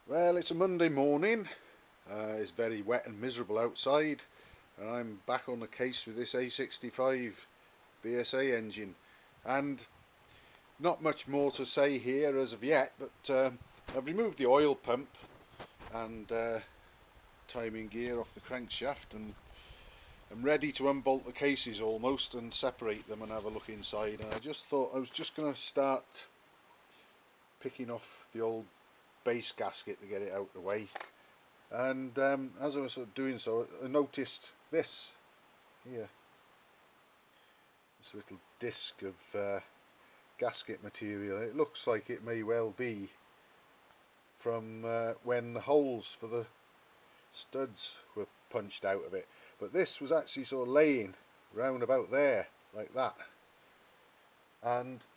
Well, it's a Monday morning. It's very wet and miserable outside, and I'm back on the case with this A65 BSA engine. And not much more to say here as of yet, but I've removed the oil pump and timing gear off the crankshaft, and I'm ready to unbolt the cases almost and separate them and have a look inside. And I just thought I was just going to start picking off the old base gasket to get it out of the way. And as I was doing so, I noticed this here, this little disc of gasket material. It looks like it may well be from when the holes for the studs were punched out of it, but this was actually sort of laying round about there like that, and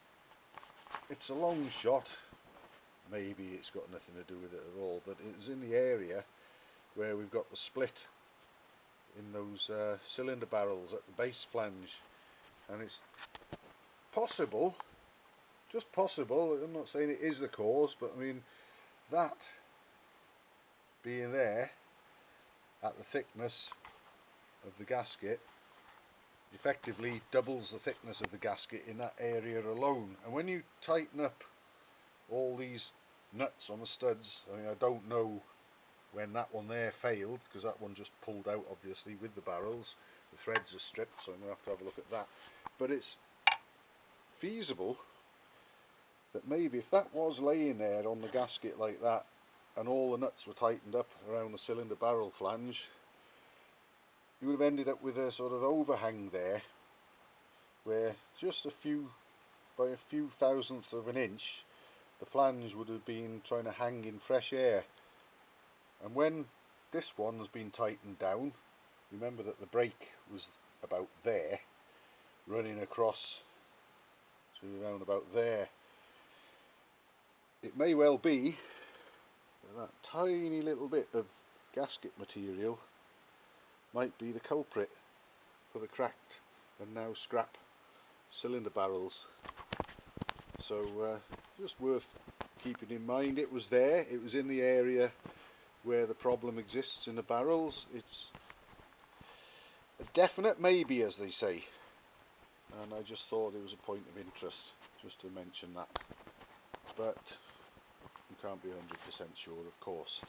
it's a long shot, maybe it's got nothing to do with it at all, but it was in the area where we've got the split in those cylinder barrels at the base flange, and it's possible, just possible, I'm not saying it is the cause, but I mean that being there at the thickness of the gasket effectively doubles the thickness of the gasket in that area alone. And when you tighten up all these nuts on the studs, I mean, I don't know when that one there failed, because that one just pulled out obviously with the barrels. The threads are stripped, so I'm going to have a look at that. But it's feasible that maybe if that was laying there on the gasket like that, and all the nuts were tightened up around the cylinder barrel flange, you would have ended up with a sort of overhang there, where just by a few thousandths of an inch, the flange would have been trying to hang in fresh air. And when this one's been tightened down, remember that the brake was about there, running across to around about there. It may well be that tiny little bit of gasket material might be the culprit for the cracked and now scrap cylinder barrels. So just worth keeping in mind. It was there, it was in the area where the problem exists in the barrels. It's a definite maybe, as they say, and I just thought it was a point of interest just to mention that, but you can't be 100% sure, of course.